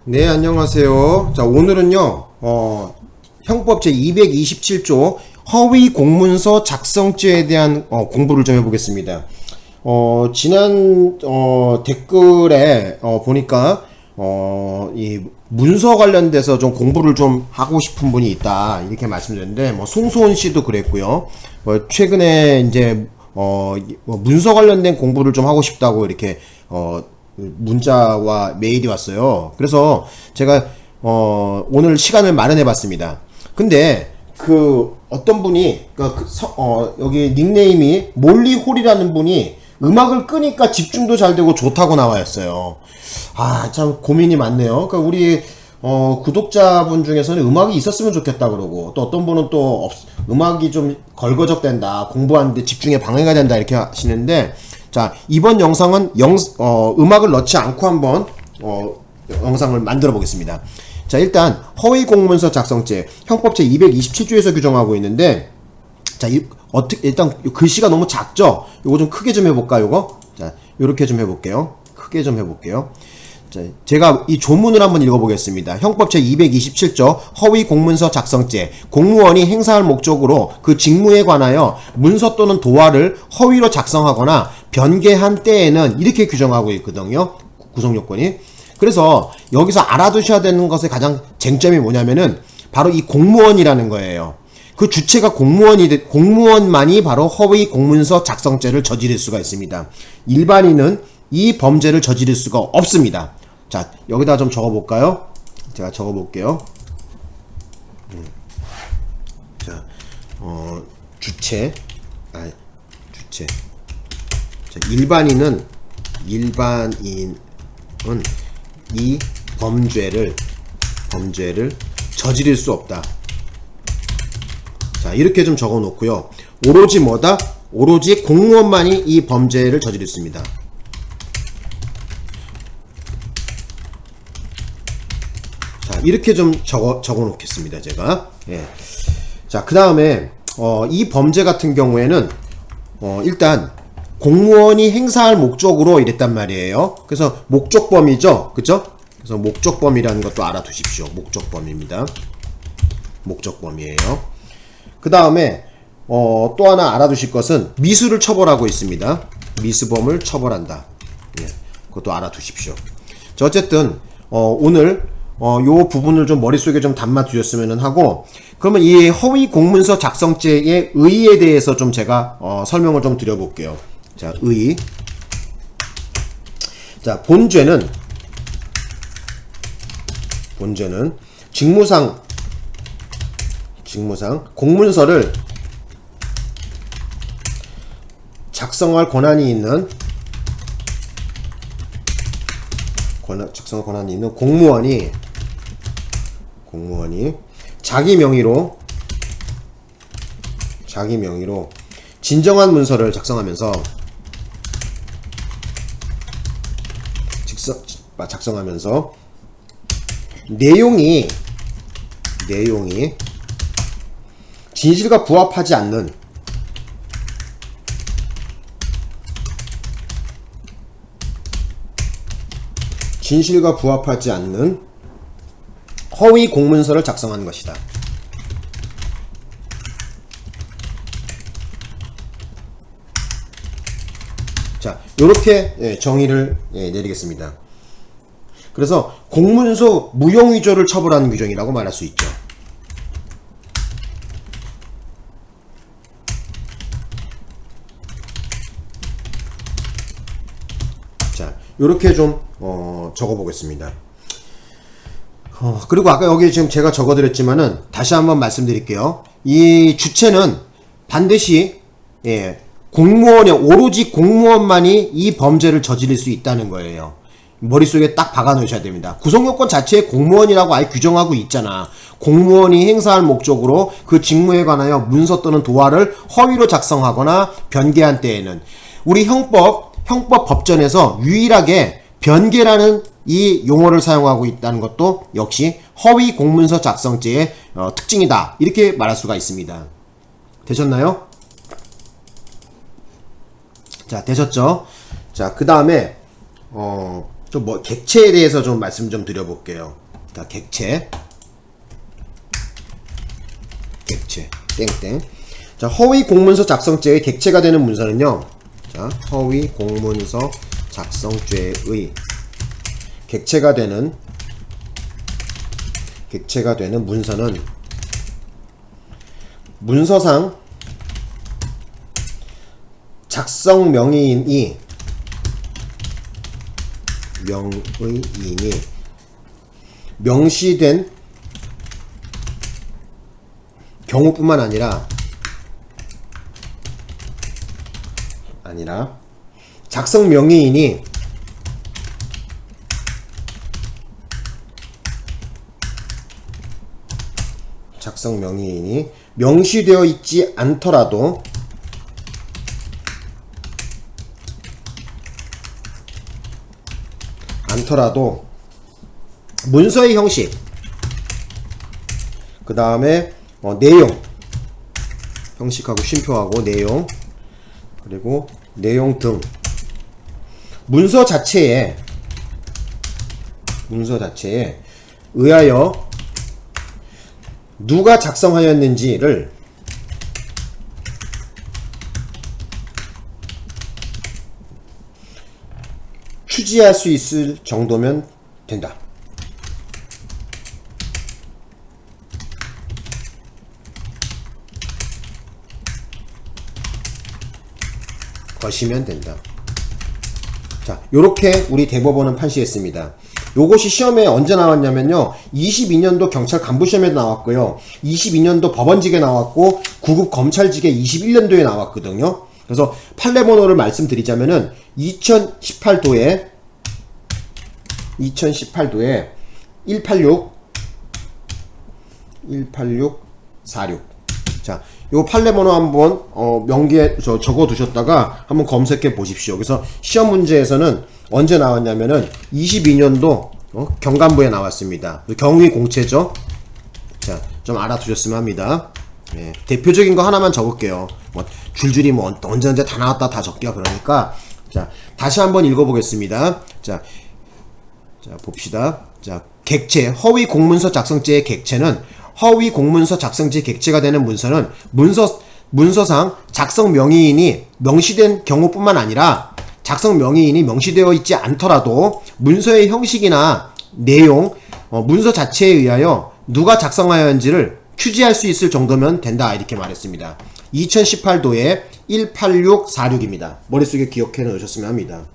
네, 안녕하세요. 자, 오늘은요, 형법 제227조 허위 공문서 작성죄에 대한 공부를 좀 해보겠습니다. 지난 댓글에 보니까 이 문서 관련돼서 좀 공부를 좀 하고 싶은 분이 있다 이렇게 말씀드렸는데, 뭐 송소은 씨도 그랬고요. 최근에 이제 문서 관련된 공부를 좀 하고 싶다고 이렇게 문자와 메일이 왔어요. 그래서 제가 오늘 시간을 마련해 봤습니다. 근데 어떤 분이 여기 닉네임이 몰리홀이라는 분이 음악을 끄니까 집중도 잘 되고 좋다고 나와 있어요. 참 고민이 많네요. 그러니까 우리 구독자분 중에서는 음악이 있었으면 좋겠다 그러고, 또 어떤 분은 또 음악이 좀 걸거적된다, 공부하는데 집중에 방해가 된다 이렇게 하시는데, 자, 이번 영상은 음악을 넣지 않고 한번 영상을 만들어 보겠습니다. 자, 일단 허위 공문서 작성죄 형법 제227조에서 규정하고 있는데, 자, 일단 글씨가 너무 작죠? 요거 좀 크게 좀 해볼까, 요거? 자, 요렇게 좀 해볼게요. 크게 좀 해볼게요. 자, 제가 이 조문을 한번 읽어보겠습니다. 형법 제227조 허위 공문서 작성죄. 공무원이 행사할 목적으로 그 직무에 관하여 문서 또는 도화를 허위로 작성하거나 변개한 때에는 이렇게 규정하고 있거든요. 구성요건이. 그래서 여기서 알아두셔야 되는 것의 가장 쟁점이 뭐냐면은 바로 이 공무원이라는 거예요. 그 주체가 공무원만이 바로 허위 공문서 작성죄를 저지를 수가 있습니다. 일반인은 이 범죄를 저지를 수가 없습니다. 자, 여기다 좀 적어볼까요? 제가 적어볼게요. 자, 주체. 자, 일반인은 이 범죄를 저지를 수 없다. 자, 이렇게 좀 적어 놓고요. 오로지 뭐다? 오로지 공무원만이 이 범죄를 저지를 수 있습니다. 자, 이렇게 좀 적어 놓겠습니다, 제가. 예. 자, 그 다음에, 이 범죄 같은 경우에는, 일단, 공무원이 행사할 목적으로 이랬단 말이에요. 그래서 목적범이죠. 그죠? 그래서 목적범이라는 것도 알아두십시오. 목적범입니다. 목적범이에요. 그 다음에, 또 하나 알아두실 것은 미수를 처벌하고 있습니다. 미수범을 처벌한다. 예. 그것도 알아두십시오. 자, 어쨌든, 오늘, 요 부분을 좀 머릿속에 좀 담아 두셨으면 하고, 그러면 이 허위 공문서 작성죄의 의의에 대해서 좀 제가 설명을 좀 드려볼게요. 자, 의의. 자, 본죄는 직무상 공문서를 작성할 권한이 있는 공무원이 자기 명의로 진정한 문서를 작성하면서 내용이 진실과 부합하지 않는 허위 공문서를 작성한 것이다. 자, 요렇게 정의를 내리겠습니다. 그래서 공문서 무용위조를 처벌하는 규정이라고 말할 수 있죠. 자, 요렇게 좀 적어보겠습니다. 그리고 아까 여기 지금 제가 적어드렸지만은 다시 한번 말씀드릴게요. 이 주체는 반드시 오로지 공무원만이 이 범죄를 저지를 수 있다는 거예요. 머릿속에 딱 박아 놓으셔야 됩니다. 구성요건 자체에 공무원이라고 아예 규정하고 있잖아. 공무원이 행사할 목적으로 그 직무에 관하여 문서 또는 도화를 허위로 작성하거나 변개한 때에는, 우리 형법 법전에서 유일하게 변개라는 이 용어를 사용하고 있다는 것도 역시 허위 공문서 작성죄의 특징이다, 이렇게 말할 수가 있습니다. 되셨나요? 자, 되셨죠? 자, 그 다음에 좀 뭐 객체에 대해서 좀 말씀 좀 드려볼게요. 자, 객체 땡땡. 자, 허위 공문서 작성죄의 객체가 되는 문서는요. 자, 허위 공문서 작성죄의 객체가 되는 문서는 문서상 작성 명의인이 명시된 경우뿐만 아니라 작성 명의인이 명시되어 있지 않더라도 문서의 형식, 그 다음에 내용, 형식하고 쉼표하고 내용, 그리고 내용 등 문서 자체에 의하여 누가 작성하였는지를 추지할 수 있을 정도면 된다. 것이면 된다. 자, 요렇게 우리 대법원은 판시했습니다. 요것이 시험에 언제 나왔냐면요. 22년도 경찰 간부시험에도 나왔고요. 22년도 법원직에 나왔고 9급 검찰직에 21년도에 나왔거든요. 그래서 판례 번호를 말씀드리자면은 2018도에 18646. 자, 요 판례 번호 한번 명기에 적어 두셨다가 한번 검색해 보십시오. 그래서 시험 문제에서는 언제 나왔냐면은 22년도 경간부에 나왔습니다. 경위 공채죠. 자, 좀 알아두셨으면 합니다. 예, 대표적인 거 하나만 적을게요. 뭐 줄줄이 뭐 언제 다 나왔다 다 적기가 그러니까. 자, 다시 한번 읽어보겠습니다. 자, 봅시다. 자, 객체, 허위 공문서 작성죄의 객체는 허위 공문서 작성죄 객체가 되는 문서는 문서상 작성 명의인이 명시된 경우뿐만 아니라 작성 명의인이 명시되어 있지 않더라도 문서의 형식이나 내용, 문서 자체에 의하여 누가 작성하였는지를 추지할 수 있을 정도면 된다. 이렇게 말했습니다. 2018도에 18646입니다. 머릿속에 기억해 놓으셨으면 합니다.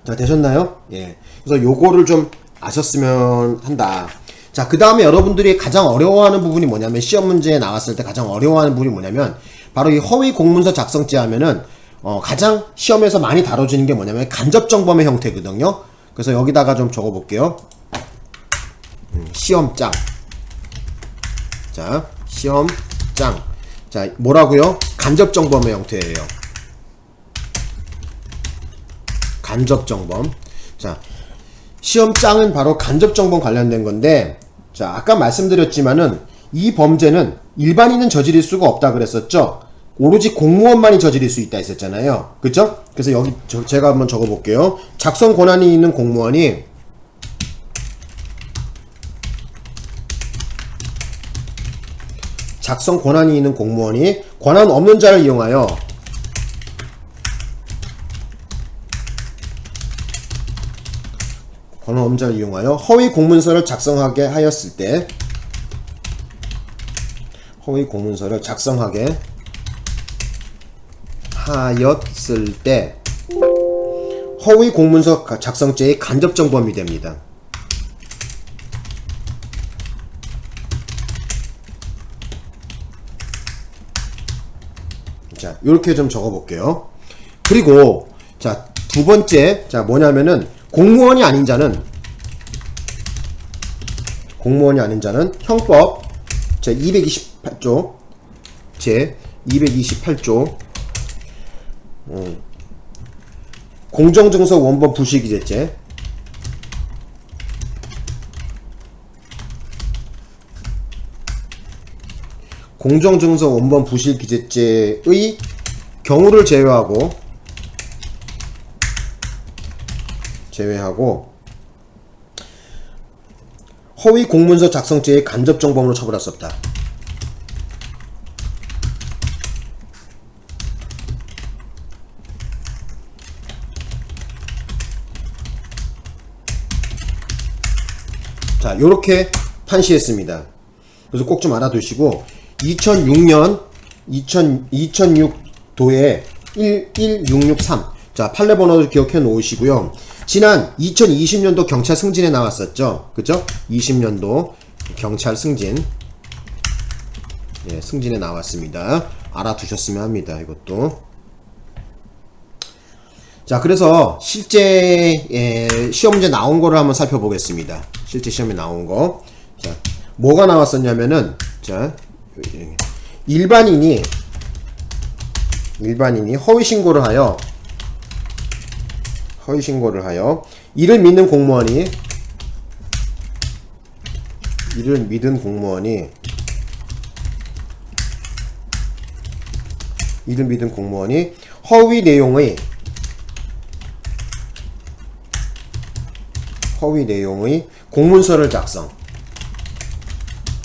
자, 되셨나요? 예. 그래서 요거를 좀 아셨으면 한다. 자, 그 다음에 여러분들이 가장 어려워하는 부분이 뭐냐면, 시험 문제에 나왔을 때 가장 어려워하는 부분이 뭐냐면, 바로 이 허위 공문서 작성죄 하면은 가장 시험에서 많이 다뤄지는 게 뭐냐면 간접정범의 형태거든요. 그래서 여기다가 좀 적어볼게요. 시험장. 자, 시험장. 자, 뭐라고요? 간접정범의 형태예요. 간접정범. 자, 시험장은 바로 간접정범 관련된 건데, 자, 아까 말씀드렸지만은 이 범죄는 일반인은 저지를 수가 없다 그랬었죠. 오로지 공무원만이 저지를 수 있다 했었잖아요. 그쵸? 그래서 여기 제가 한번 적어볼게요. 작성 권한이 있는 공무원이 권한 없는 자를 이용하여 허위 공문서를 작성하게 하였을 때 허위 공문서 작성죄의 간접정범이 됩니다. 자, 요렇게 좀 적어볼게요. 그리고 자, 두 번째, 자, 뭐냐면은 공무원이 아닌 자는 형법 제 228조 공정증서 원본 부실기재죄, 공정증서 원본 부실기재죄의 경우를 제외하고 제외하고 허위 공문서 작성죄의 간접정범으로 처벌할 수 없다. 자, 요렇게 판시했습니다. 그래서 꼭 좀 알아두시고 2006년 2006도에 11663 자, 판례 번호를 기억해 놓으시고요. 지난 2020년도 경찰 승진에 나왔었죠. 그죠? 20년도 경찰 승진. 예, 승진에 나왔습니다. 알아두셨으면 합니다. 이것도. 자, 그래서 실제 시험 문제 나온 거를 한번 살펴보겠습니다. 실제 시험에 나온 거. 자, 뭐가 나왔었냐면은, 자, 일반인이 허위 신고를 하여 이를 믿는 공무원이 허위 내용의 공문서를 작성.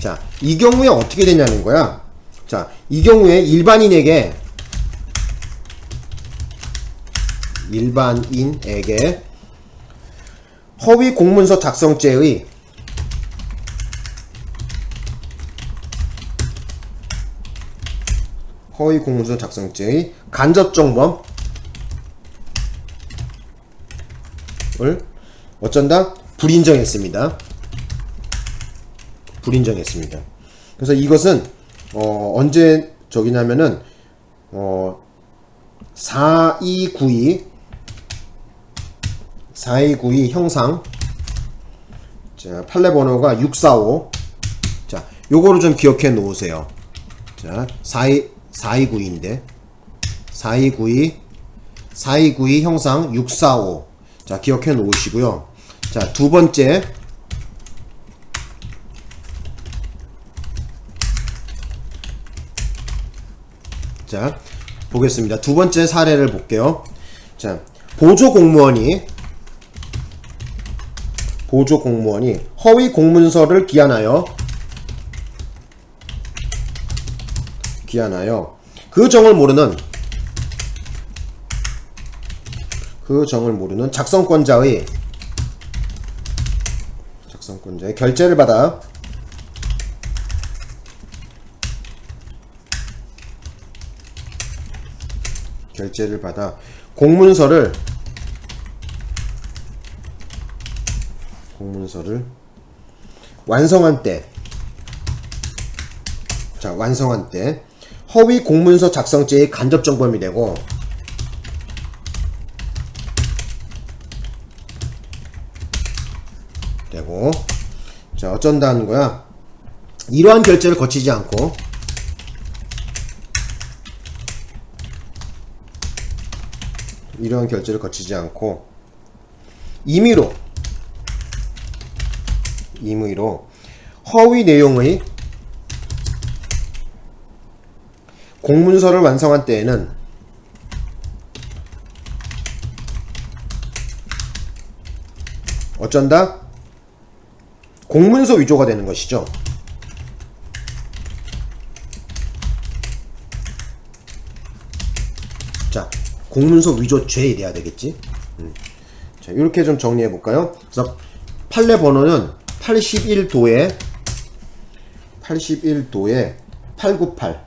자, 이 경우에 어떻게 되냐는 거야. 자, 이 경우에 일반인에게 허위 공문서 작성죄의 간접정범을 어쩐다? 불인정했습니다. 그래서 이것은 언제 저기냐면은 4292 형상. 자, 판례 번호가 645. 자, 요거를 좀 기억해 놓으세요. 자, 4292인데 4292 형상 645. 자, 기억해 놓으시고요. 자, 두 번째. 자, 보겠습니다. 두 번째 사례를 볼게요. 자, 보조 공무원이 허위 공문서를 기한하여 그 정을 모르는 작성권자의 결재를 받아 공문서를 완성한 때, 허위 공문서 작성죄의 간접정범이 되고, 자, 어쩐다는 거야. 이러한 결제를 거치지 않고 임의로 허위 내용의 공문서를 완성한 때에는 어쩐다? 공문서 위조가 되는 것이죠. 자, 공문서 위조죄에 돼야 되겠지. 자, 이렇게 좀 정리해 볼까요? 그래서 판례 번호는 81도에 898.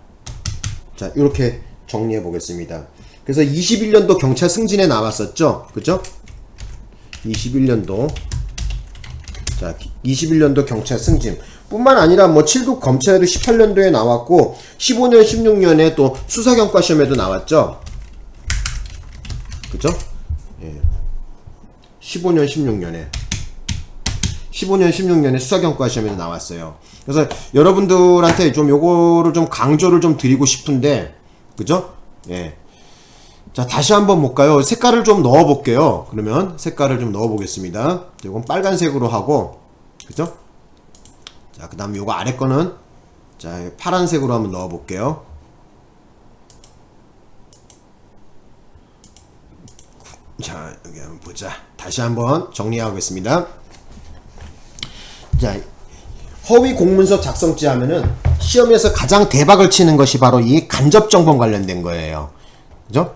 자, 이렇게 정리해 보겠습니다. 그래서 21년도 경찰 승진에 나왔었죠. 그죠? 21년도. 자, 21년도 경찰 승진 뿐만 아니라 뭐 7급 검찰도 18년도에 나왔고 15년 16년에 또 수사경과 시험에도 나왔죠. 그죠? 예. 15년 16년에 수사경과 시험에도 나왔어요. 그래서 여러분들한테 좀 요거를 좀 강조를 좀 드리고 싶은데, 그죠? 예. 자, 다시 한번 볼까요? 색깔을 좀 넣어 볼게요. 그러면 색깔을 좀 넣어 보겠습니다. 이건 빨간색으로 하고, 그죠? 자, 그 다음에 요거 아래 거는, 자, 파란색으로 한번 넣어 볼게요. 자, 여기 한번 보자. 다시 한번 정리하겠습니다. 자, 허위 공문서 작성죄 하면은 시험에서 가장 대박을 치는 것이 바로 이 간접정범 관련된 거예요. 그죠?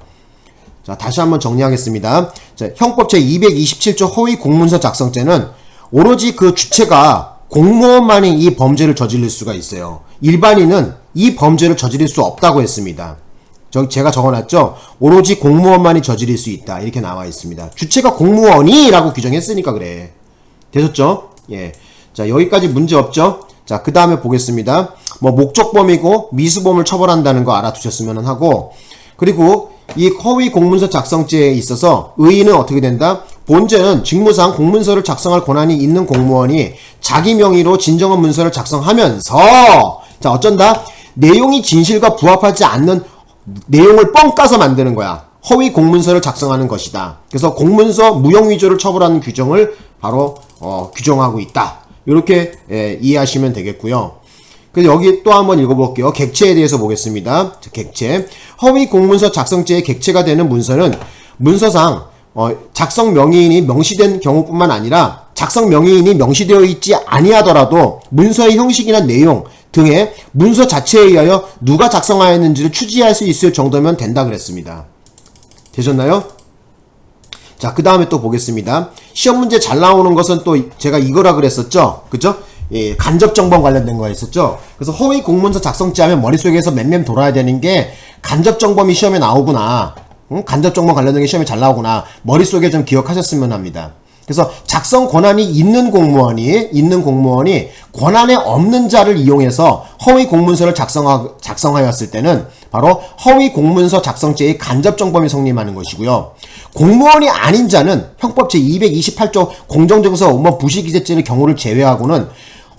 자, 다시 한번 정리하겠습니다. 자, 형법 제227조 허위 공문서 작성죄는 오로지 그 주체가 공무원만이 이 범죄를 저지를 수가 있어요. 일반인은 이 범죄를 저지를 수 없다고 했습니다. 제가 적어놨죠. 오로지 공무원만이 저지를 수 있다. 이렇게 나와 있습니다. 주체가 공무원이 라고 규정했으니까 그래. 되셨죠? 예. 자, 여기까지 문제 없죠? 자, 그 다음에 보겠습니다. 뭐, 목적범이고 미수범을 처벌한다는 거 알아두셨으면 하고, 그리고 이 허위 공문서 작성죄에 있어서 의의는 어떻게 된다? 본죄는 직무상 공문서를 작성할 권한이 있는 공무원이 자기 명의로 진정한 문서를 작성하면서, 자, 어쩐다? 내용이 진실과 부합하지 않는 내용을 뻥 까서 만드는 거야. 허위 공문서를 작성하는 것이다. 그래서 공문서 무용위조를 처벌하는 규정을 바로 규정하고 있다. 이렇게 이해하시면 되겠고요. 그래서 여기 또 한번 읽어볼게요. 객체에 대해서 보겠습니다. 객체. 허위 공문서 작성죄의 객체가 되는 문서는 문서상 작성 명의인이 명시된 경우뿐만 아니라 작성 명의인이 명시되어 있지 아니하더라도 문서의 형식이나 내용 등의 문서 자체에 의하여 누가 작성하였는지를 추지할 수 있을 정도면 된다 그랬습니다. 되셨나요? 자, 그 다음에 또 보겠습니다. 시험 문제 잘 나오는 것은 또 제가 이거라 그랬었죠? 그죠? 예, 간접정범 관련된 거 했었죠? 그래서 허위 공문서 작성죄 하면 머릿속에서 맴맴 돌아야 되는 게 간접정범이 시험에 나오구나. 응? 간접정범 관련된 게 시험에 잘 나오구나. 머릿속에 좀 기억하셨으면 합니다. 그래서 작성 권한이 있는 공무원이 권한에 없는 자를 이용해서 허위 공문서를 작성하였을 때는 바로 허위 공문서 작성죄의 간접정범이 성립하는 것이고요. 공무원이 아닌 자는 형법 제228조 공정증서 업무 부실기재죄의 경우를 제외하고는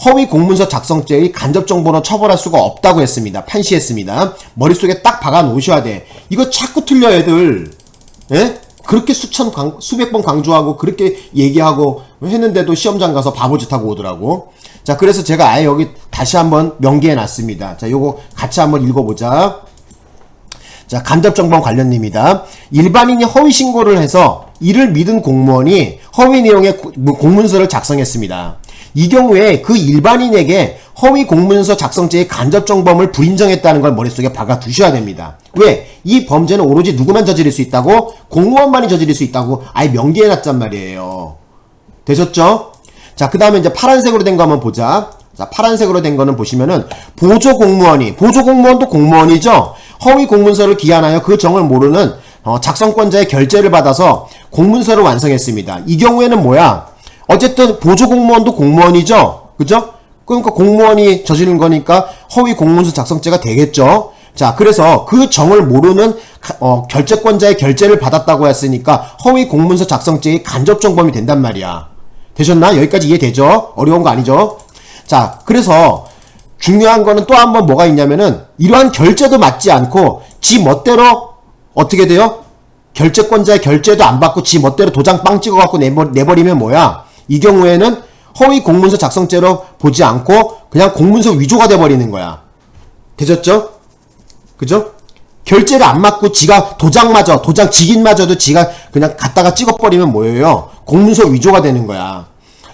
허위 공문서 작성죄의 간접정범으로 처벌할 수가 없다고 했습니다. 판시했습니다. 머릿속에 딱 박아 놓으셔야 돼. 이거 자꾸 틀려 애들. 예? 그렇게 수백 번 강조하고 그렇게 얘기하고 했는데도 시험장 가서 바보짓 하고 오더라고. 자, 그래서 제가 아예 여기 다시 한번 명기해 놨습니다. 자, 요거 같이 한번 읽어보자. 자, 간접정범 관련입니다. 일반인이 허위 신고를 해서 이를 믿은 공무원이 허위 내용의 공문서를 작성했습니다. 이 경우에 그 일반인에게 허위 공문서 작성죄의 간접정범을 불인정했다는 걸 머릿속에 박아 두셔야 됩니다. 왜? 이 범죄는 오로지 누구만 저지를 수 있다고? 공무원만이 저지를 수 있다고 아예 명기해놨단 말이에요. 되셨죠? 자, 그 다음에 이제 파란색으로 된 거 한번 보자. 자, 파란색으로 된 거는 보시면은 보조공무원도 공무원이죠? 허위 공문서를 기한하여 그 정을 모르는 작성권자의 결재를 받아서 공문서를 완성했습니다. 이 경우에는 뭐야? 어쨌든 보조공무원도 공무원이죠? 그죠? 그러니까 공무원이 저지른 거니까 허위 공문서 작성죄가 되겠죠? 자, 그래서 그 정을 모르는 결재권자의 결재를 받았다고 했으니까 허위 공문서 작성죄의 간접정범이 된단 말이야. 되셨나? 여기까지 이해되죠? 어려운 거 아니죠? 자, 그래서 중요한 거는 또 한 번 뭐가 있냐면은 이러한 결재도 맞지 않고 지 멋대로 어떻게 돼요? 결재권자의 결재도 안 받고 지 멋대로 도장 빵 찍어갖고 내버리면 뭐야? 이 경우에는 허위 공문서 작성죄로 보지 않고 그냥 공문서 위조가 돼버리는 거야. 되셨죠? 그죠? 결재를 안 맞고 지가 도장 직인마저도 지가 그냥 갖다가 찍어버리면 뭐예요? 공문서 위조가 되는 거야.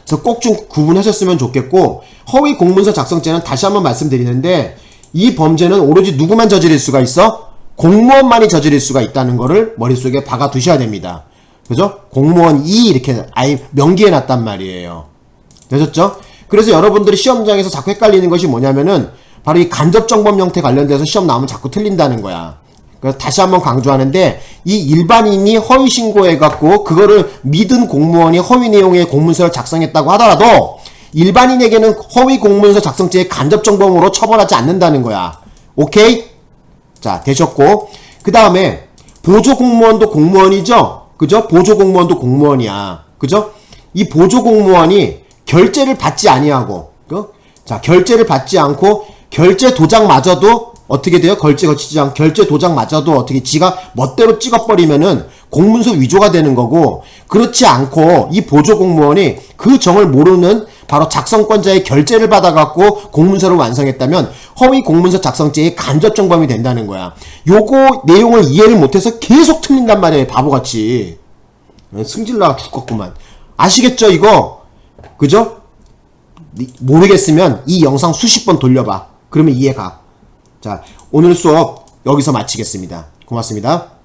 그래서 꼭 좀 구분하셨으면 좋겠고, 허위 공문서 작성죄는 다시 한번 말씀드리는데 이 범죄는 오로지 누구만 저지를 수가 있어? 공무원만이 저지를 수가 있다는 거를 머릿속에 박아 두셔야 됩니다. 그죠? 공무원이 이렇게 아예 명기해 놨단 말이에요. 되셨죠? 그래서 여러분들이 시험장에서 자꾸 헷갈리는 것이 뭐냐면은 바로 이 간접정범 형태 관련돼서 시험 나오면 자꾸 틀린다는 거야. 그래서 다시 한번 강조하는데 이 일반인이 허위 신고해갖고 그거를 믿은 공무원이 허위 내용의 공문서를 작성했다고 하더라도 일반인에게는 허위 공문서 작성죄의 간접정범으로 처벌하지 않는다는 거야. 오케이? 자, 되셨고, 그 다음에 보조공무원도 공무원이죠? 그죠? 보조공무원도 공무원이야. 그죠? 이 보조공무원이 결재를 받지 아니하고, 자, 결재를 받지 않고 결재 도장마저도 어떻게 돼요? 결재 도장마저도 어떻게 지가 멋대로 찍어버리면은 공문서 위조가 되는 거고, 그렇지 않고 이 보조공무원이 그 정을 모르는 바로 작성권자의 결재를 받아갖고 공문서를 완성했다면 허위 공문서 작성죄의 간접정범이 된다는 거야. 요거 내용을 이해를 못해서 계속 틀린단 말이에요. 바보같이. 승질나 죽겠구만. 아시겠죠 이거? 그죠? 모르겠으면 이 영상 수십 번 돌려봐. 그러면 이해가. 자, 오늘 수업 여기서 마치겠습니다. 고맙습니다.